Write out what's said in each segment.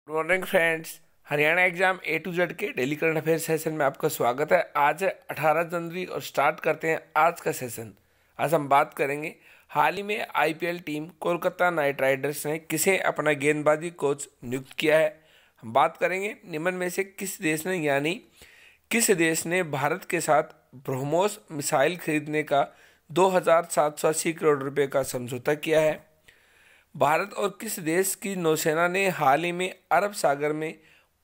Good morning friends. Haryana exam A to Z के daily current affair session में आपका स्वागत है। आज है 18 जनवरी और स्टार्ट करते हैं आज का सेशन। आज हम बात करेंगे हाल ही में IPL team Kolkata night Riders ने किसे अपना गेंदबाजी कोच नियुक्त किया है। हम बात करेंगे निम्न में से किस देश ने किस देश ने भारत के साथ ब्रह्मोस मिसाइल खरीदने का 2,780 करोड़ रुपए का समझौता किया है। भारत और किस देश की नौसेना ने हाल ही में अरब सागर में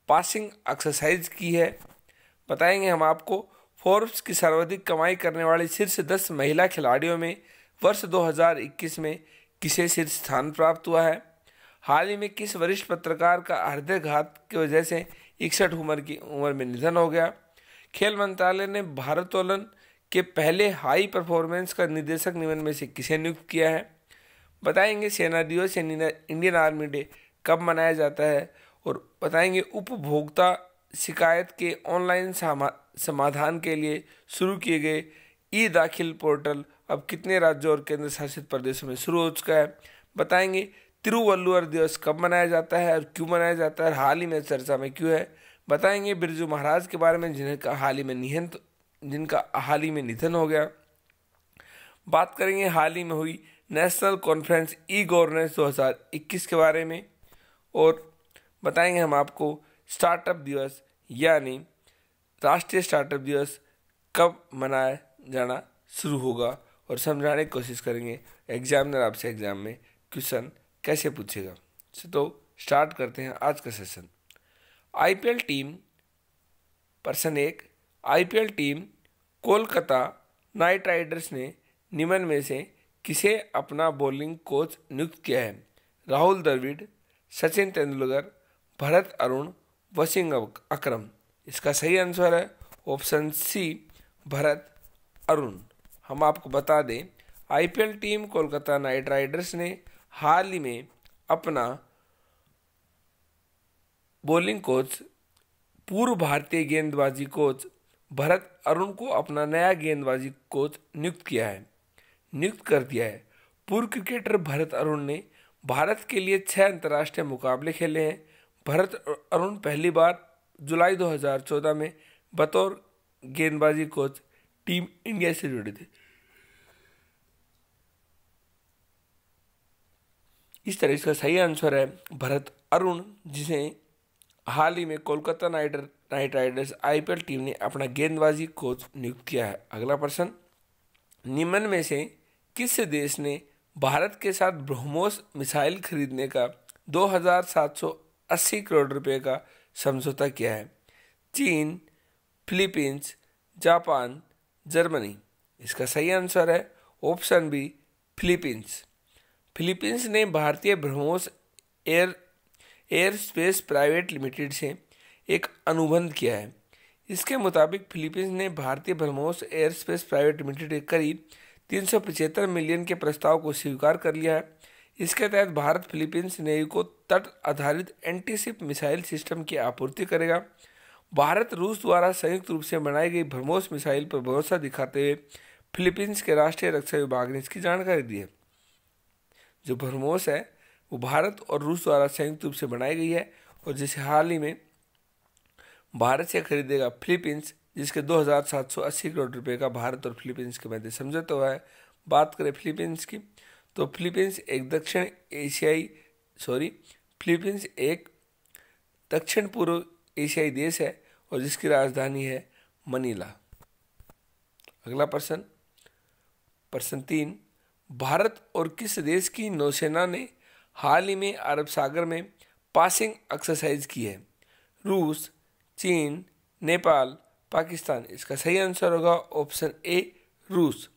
पासिंग एक्सरसाइज की है। बताएंगे हम आपको फोर्ब्स की सर्वाधिक कमाई करने वाली शीर्ष 10 महिला खिलाड़ियों में वर्ष 2021 में किसे शीर्ष स्थान प्राप्त हुआ है। हाल ही में किस वरिष्ठ पत्रकार का हृदयघात की वजह से 61 उम्र में निधन हो गया। खेल मंत्रालय ने भारोत्तोलन के पहले हाई परफॉर्मेंस का निदेशक निम्न में से किसे नियुक्त किया है। बताएंगे सेना दिवस या इंडियन आर्मी डे कब मनाया जाता है और बताएंगे उपभोक्ता शिकायत के ऑनलाइन समाधान के लिए शुरू किए गए ई दाखिल पोर्टल अब कितने राज्यों और केंद्र शासित प्रदेशों में शुरू हो चुका है। बताएंगे तिरुवल्लुवर दिवस कब मनाया जाता है और क्यों मनाया जाता है, हाल ही में चर्चा में क्यों है। बताएंगे बिरजू महाराज के बारे में जिनका हाल ही में निधन हो गया। बात करेंगे हाल ही में हुई नेशनल कॉन्फ्रेंस ई गवर्नेंस 2021 के बारे में और बताएंगे हम आपको स्टार्टअप दिवस यानी राष्ट्रीय स्टार्टअप दिवस कब मनाया जाना शुरू होगा और समझाने की कोशिश करेंगे एग्जामिनर आपसे एग्जाम में क्वेश्चन कैसे पूछेगा। तो स्टार्ट करते हैं आज का session. IPL team person 1 IPL team Kolkata night Riders ने निम्न में से किसे अपना बॉलिंग कोच नियुक्त किया है। राहुल द्रविड़, सचिन तेंदुलकर, भरत अरुण, वसीम अकरम। इसका सही आंसर है ऑप्शन सी भरत अरुण। हम आपको बता दें IPL team Kolkata night Riders ने हाल ही में अपना बॉलिंग कोच पूर्व भारतीय गेंदबाजी कोच भरत अरुण को अपना नया गेंदबाजी कोच नियुक्त कर दिया है। पूर्व क्रिकेटर भरत अरुण ने भारत के लिए 6 अंतर्राष्ट्रीय मुकाबले खेले हैं। भरत अरुण पहली बार जुलाई 2014 में बतौर गेंदबाजी कोच टीम इंडिया से जुड़े थे। इस तरह इसका सही आंसर है भरत अरुण, जिसे हाल ही में Kolkata night Riders IPL team ने अपना गेंदबाजी कोच नियुक्त किया है। अगला प्रश्न, निम्न में से किस देश ने भारत के साथ ब्रह्मोस मिसाइल खरीदने का 2,780 करोड़ रुपए का समझौता किया है। चीन, फिलीपींस, जापान, जर्मनी। इसका सही आंसर है ऑप्शन बी फिलीपींस। फिलीपींस ने भारतीय BrahMos air space private limited से एक अनुबंध किया है। इसके मुताबिक फिलीपींस ने भारतीय BrahMos air space private limited के करीब 375 मिलियन के प्रस्ताव को स्वीकार कर लिया है। इसके तहत भारत फिलीपींस नेवी को तट आधारित एंटीशिप मिसाइल सिस्टम की आपूर्ति करेगा। भारत रूस द्वारा संयुक्त रूप से बनाई गई ब्रह्मोस मिसाइल पर भरोसा दिखाते हुए फिलीपींस के राष्ट्रीय रक्षा विभाग ने इसकी जानकारी दी है। जो ब्रह्मोस है वो भारत और रूस द्वारा संयुक्त रूप से बनाई गई है और जिसे हाल ही में भारत से खरीदेगा फिलीपींस, जिसके 2,780 करोड़ रुपए का भारत और फिलीपींस के मध्य समझौता हुआ है। बात करें फिलीपींस की तो फिलीपींस एक दक्षिण पूर्व एशियाई देश है और जिसकी राजधानी है मनीला। अगला प्रश्न 3, भारत और किस देश की नौसेना ने हाल ही में अरब सागर में पासिंग एक्सरसाइज की है। रूस, चीन, नेपाल, पाकिस्तान। इसका सही आंसर होगा ऑप्शन ए रूस।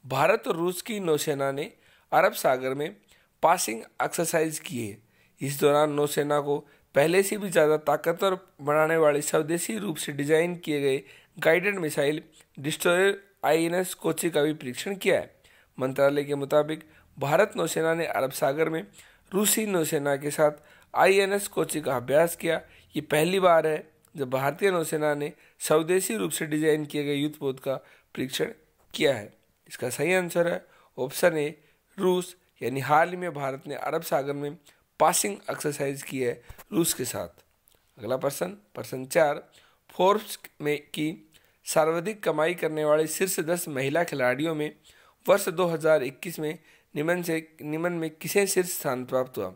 भारत और रूस की नौसेना ने अरब सागर में पासिंग एक्सरसाइज की है। इस दौरान नौसेना को पहले से भी ज़्यादा ताकतवर बनाने वाले स्वदेशी रूप से डिजाइन किए गए guided missile destroyer INS Kochi का भी परीक्षण किया है। मंत्रालय के मुताबिक भारत नौसेना ने अरब सागर में रूसी नौसेना के साथ आईएनएस कोची का अभ्यास किया। ये पहली बार है जब भारतीय नौसेना ने स्वदेशी रूप से डिजाइन किए गए युद्धपोत का परीक्षण किया है। इसका सही आंसर है ऑप्शन ए रूस, यानी हाल ही में भारत ने अरब सागर में पासिंग एक्सरसाइज की है रूस के साथ। अगला प्रश्न 4, फोर्ब्स में की सर्वाधिक कमाई करने वाली शीर्ष 10 महिला खिलाड़ियों में वर्ष 2021 में निम्न में किसे शीर्ष स्थान प्राप्त हुआ?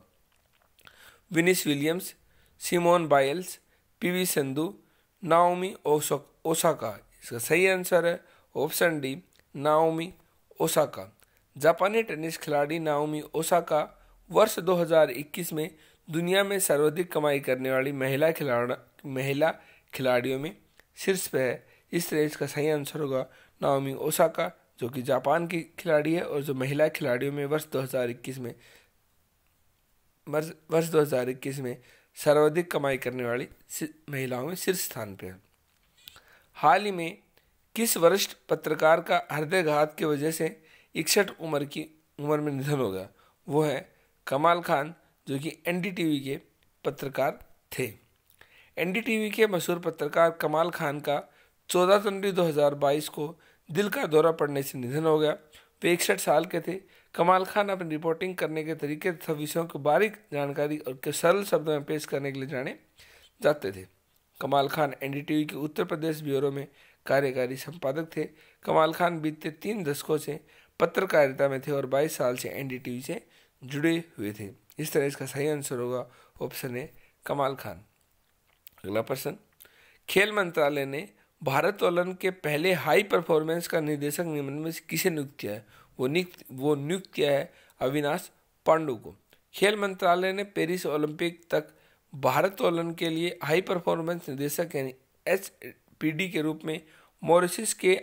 Venus Williams, Simone Biles, PV Sindhu, Naomi Osaka. इसका सही आंसर है ऑप्शन डी, नाओमी ओसाका। जापानी टेनिस खिलाड़ी नाओमी ओसाका वर्ष 2021 में दुनिया में सर्वाधिक कमाई करने वाली महिला खिलाड़ियों में शीर्ष पे है। इस तरह इसका सही आंसर होगा नाओमी ओसाका, जो कि जापान की खिलाड़ी है और जो महिला खिलाड़ियों में वर्ष 2021 में सर्वाधिक कमाई करने वाली महिलाओं में शीर्ष स्थान पे है। हाल ही में किस वरिष्ठ पत्रकार का हृदयघात की वजह से 61 उम्र में निधन हो गया? वो है कमाल खान, जो कि एनडीटीवी के पत्रकार थे। एनडीटीवी के मशहूर पत्रकार कमाल खान का 14 जनवरी 2022 को दिल का दौरा पड़ने से निधन हो गया। वे 61 साल के थे। कमाल खान अपनी रिपोर्टिंग करने के तरीके तथा विषयों की बारीक जानकारी और सरल शब्दों में पेश करने के लिए जाने जाते थे। कमाल खान एनडीटीवी के उत्तर प्रदेश ब्यूरो में कार्यकारी संपादक थे। कमाल खान बीते 3 दशकों से पत्रकारिता में थे और 22 साल से एनडीटीवी से जुड़े हुए थे। इस तरह इसका सही आंसर होगा ऑप्शन ए, कमाल खान। अगला प्रश्न, खेल मंत्रालय ने भारोत्तोलन के पहले हाई परफॉर्मेंस का निर्देशक निम्न में से किसे नियुक्त किया है? वो नियुक्त किया है अविनाश पांडु को। खेल मंत्रालय ने पेरिस ओलंपिक तक भारोत्तोलन के लिए हाई परफॉर्मेंस निर्देशक यानी एचपीडी के रूप में मॉरिशस के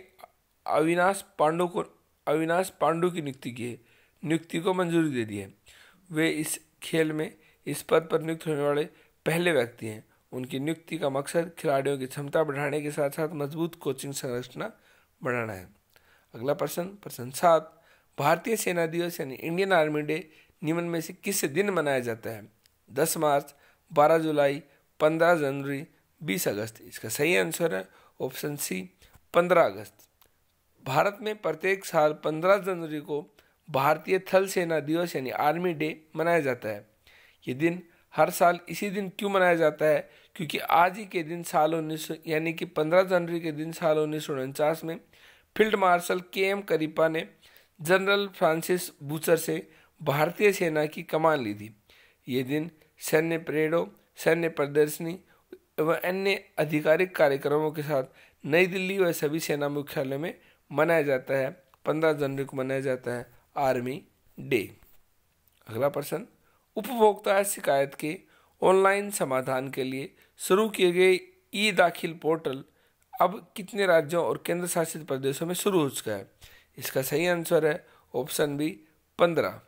अविनाश पांडु की नियुक्ति को मंजूरी दे दी है। वे इस खेल में इस पद पर नियुक्त होने वाले पहले व्यक्ति हैं। उनकी नियुक्ति का मकसद खिलाड़ियों की क्षमता बढ़ाने के साथ साथ मजबूत कोचिंग संरचना बढ़ाना है। अगला प्रश्न 7, भारतीय सेना दिवस यानी इंडियन आर्मी डे निम्न में से किस दिन मनाया जाता है? 10 मार्च, 12 जुलाई, 15 जनवरी, 20 अगस्त। इसका सही आंसर है ऑप्शन सी, 15 अगस्त। भारत में प्रत्येक साल 15 जनवरी को भारतीय थल सेना दिवस यानी आर्मी डे मनाया जाता है। ये दिन हर साल इसी दिन क्यों मनाया जाता है? क्योंकि आज ही के दिन यानी कि 15 जनवरी के दिन साल 1949 में फील्ड मार्शल KM करीपा ने जनरल फ्रांसिस बूचर से भारतीय सेना की कमान ली थी। ये दिन सैन्य परेडों, सैन्य प्रदर्शनी एवं अन्य आधिकारिक कार्यक्रमों के साथ नई दिल्ली व सभी सेना मुख्यालयों में मनाया जाता है। 15 जनवरी को मनाया जाता है आर्मी डे। अगला प्रश्न, उपभोक्ता शिकायत के ऑनलाइन समाधान के लिए शुरू किए गए ई-दाखिल पोर्टल अब कितने राज्यों और केंद्र शासित प्रदेशों में शुरू हो चुका है? इसका सही आंसर है ऑप्शन बी, 15।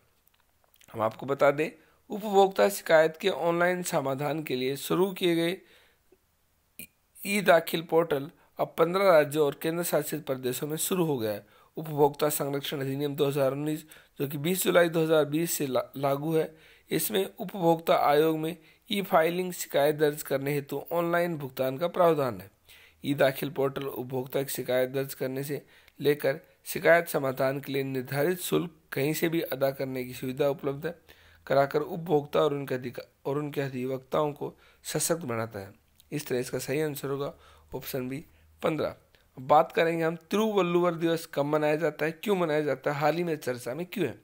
हम आपको बता दें, उपभोक्ता शिकायत के ऑनलाइन समाधान के लिए शुरू किए गए ई-दाखिल पोर्टल अब 15 राज्यों और केंद्र शासित प्रदेशों में शुरू हो गया है। उपभोक्ता संरक्षण अधिनियम 2019, जो कि 20 जुलाई 2020 से लागू है, इसमें उपभोक्ता आयोग में ई-फाइलिंग शिकायत दर्ज करने हेतु ऑनलाइन भुगतान का प्रावधान है। ई-दाखिल पोर्टल उपभोक्ता की शिकायत दर्ज करने से लेकर शिकायत समाधान के लिए निर्धारित शुल्क कहीं से भी अदा करने की सुविधा उपलब्ध कराकर उपभोक्ता और उनके अधिवक्ताओं को सशक्त बनाता है। इस तरह इसका सही आंसर होगा ऑप्शन बी, 15। अब बात करेंगे हम तिरुवल्लुवर दिवस कब मनाया जाता है, क्यों मनाया जाता है, हाल ही में चर्चा में क्यों है।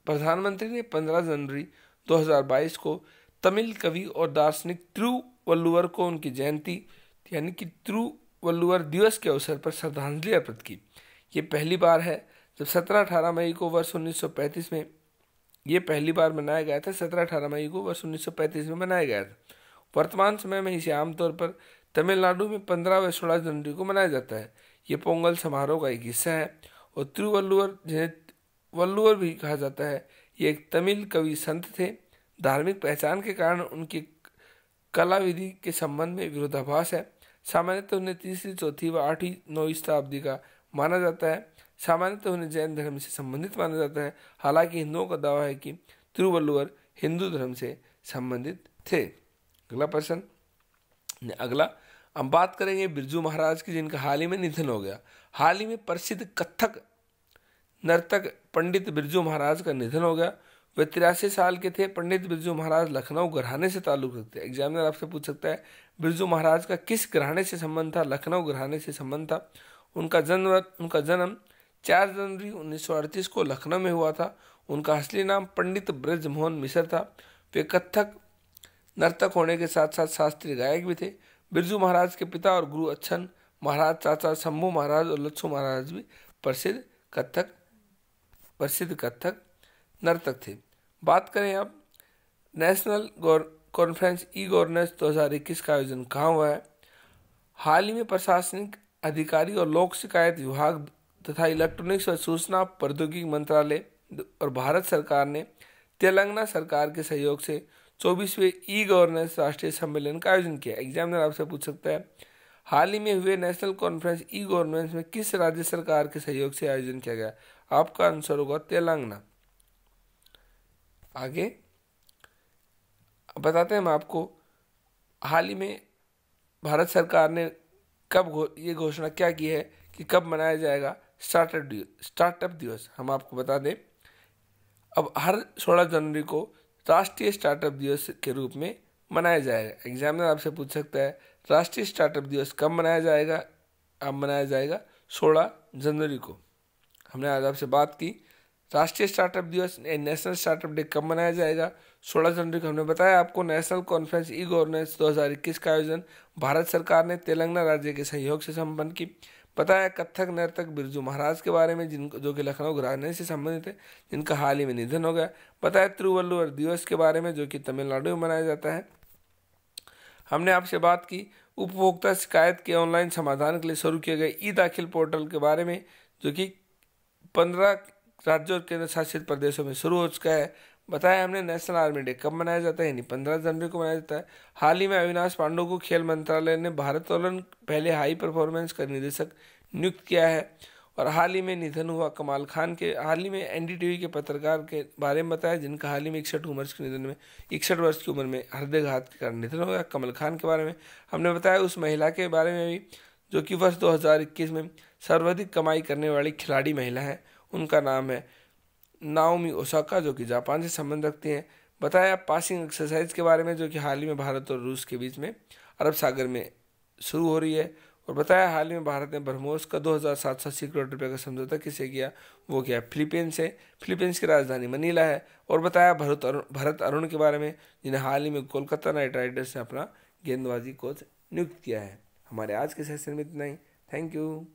प्रधानमंत्री ने 15 जनवरी 2022 को तमिल कवि और दार्शनिक तिरुवल्लुवर को उनकी जयंती यानी कि तिरुवल्लुवर दिवस के अवसर पर श्रद्धांजलि अर्पित की। ये पहली बार है जब 17-18 मई को वर्ष 1935 में ये पहली बार मनाया गया था। 17-18 मई को वर्ष 1935 में मनाया गया था। वर्तमान समय में इसे आमतौर पर तमिलनाडु में 15 व 16 जनवरी को मनाया जाता है। ये पोंगल समारोह का एक हिस्सा है और तिरुवल्लुवर, जिन्हें वल्लुवर भी कहा जाता है, ये एक तमिल कवि संत थे। धार्मिक पहचान के कारण उनकी कला विधि के संबंध में विरोधाभास है। सामान्यतः उन्हें 3री, 4वीं व 8वीं, 9वीं शताब्दी का माना जाता है। सामान्यतः उन्हें जैन धर्म से संबंधित माना जाता है। हालांकि हिंदुओं का दावा है कि तिरुवल्लुवर हिंदू धर्म से संबंधित थे। अगला हम बात करेंगे बिरजू महाराज की, जिनका हाल ही में निधन हो गया। हाल ही में प्रसिद्ध कथक नर्तक पंडित बिरजू महाराज का निधन हो गया। वे 83 साल के थे। पंडित बिरजू महाराज लखनऊ घराने से ताल्लुक रखते हैं। एग्जामिनर आपसे पूछ सकता है बिरजू महाराज का किस घराने से संबंध था? लखनऊ घराने से संबंध था। उनका जन्म 4 जनवरी 1938 को लखनऊ में हुआ था। उनका असली नाम पंडित ब्रजमोहन मिश्र था। वे कथक नर्तक होने के साथ साथ शास्त्रीय गायक भी थे। बिरजू महाराज के पिता और गुरु अच्छन महाराज, चाचा शंभू महाराज और लच्छू महाराज भी प्रसिद्ध कथक नर्तक थे। बात करें अब नेशनल कॉन्फ्रेंस ई गवर्नेंस 2021 का आयोजन कहाँ हुआ है? हाल ही में प्रशासनिक अधिकारी और लोक शिकायत विभाग तथा इलेक्ट्रॉनिक्स और सूचना प्रौद्योगिकी मंत्रालय और भारत सरकार ने तेलंगाना सरकार के सहयोग से 24वें ई गवर्नेंस राष्ट्रीय सम्मेलन का आयोजन किया। एग्जामिनर आपसे पूछ सकता है हाल ही में हुए नेशनल कॉन्फ्रेंस ई गवर्नेंस में किस राज्य सरकार के सहयोग से आयोजन किया गया? आपका आंसर होगा तेलंगाना। आगे बताते हैं हम आपको हाल ही में भारत सरकार ने कब ये घोषणा क्या की है कि कब मनाया जाएगा स्टार्टअप दिवस। हम आपको बता दें अब हर 16 जनवरी को राष्ट्रीय स्टार्टअप दिवस के रूप में मनाया जाएगा। एग्जामिनर आपसे पूछ सकता है राष्ट्रीय स्टार्टअप दिवस कब मनाया जाएगा? अब मनाया जाएगा 16 जनवरी को। हमने आज आपसे बात की राष्ट्रीय स्टार्टअप दिवस नेशनल स्टार्टअप डे कब मनाया जाएगा? 16 जनवरी को। हमने बताया आपको नेशनल कॉन्फ्रेंस ई गवर्नेंस 2021 का आयोजन भारत सरकार ने तेलंगाना राज्य के सहयोग से संपन्न की। बताया कथक नर्तक बिरजू महाराज के बारे में जो कि लखनऊ घराने से संबंधित है, जिनका हाल ही में निधन हो गया। बताया तिरुवल्लुवर दिवस के बारे में जो कि तमिलनाडु में मनाया जाता है। हमने आपसे बात की उपभोक्ता शिकायत के ऑनलाइन समाधान के लिए शुरू किए गए ई दाखिल पोर्टल के बारे में जो कि 15 राज्यों और केंद्र शासित प्रदेशों में शुरू हो चुका है। बताया हमने नेशनल आर्मी डे कब मनाया जाता है, यानी 15 जनवरी को मनाया जाता है। हाल ही में अविनाश पांडु को खेल मंत्रालय ने भारोत्तोलन पहले हाई परफॉर्मेंस का निदेशक नियुक्त किया है। और हाल ही में निधन हुआ कमाल खान के हाल ही में एनडीटीवी के पत्रकार के बारे में बताया जिनका हाल ही में 61 वर्ष की उम्र में हृदयघात के कारण निधन हो गया। कमल खान के बारे में हमने बताया उस महिला के बारे में भी जो कि वर्ष 2021 में सर्वाधिक कमाई करने वाली खिलाड़ी महिला है। उनका नाम है नाओमी ओसाका जो कि जापान से संबंध रखती हैं। बताया पासिंग एक्सरसाइज के बारे में जो कि हाल ही में भारत और रूस के बीच में अरब सागर में शुरू हो रही है। और बताया हाल ही में भारत ने ब्रह्मोस का 2780 करोड़ रुपये का समझौता किससे किया? वो किया फिलीपींस से। फिलीपींस की राजधानी मनीला है। और बताया भरत अरुण के बारे में जिन्हें हाल ही में कोलकाता नाइट राइडर्स ने अपना गेंदबाजी कोच नियुक्त किया है। हमारे आज के सेशन में इतना ही। Thank you.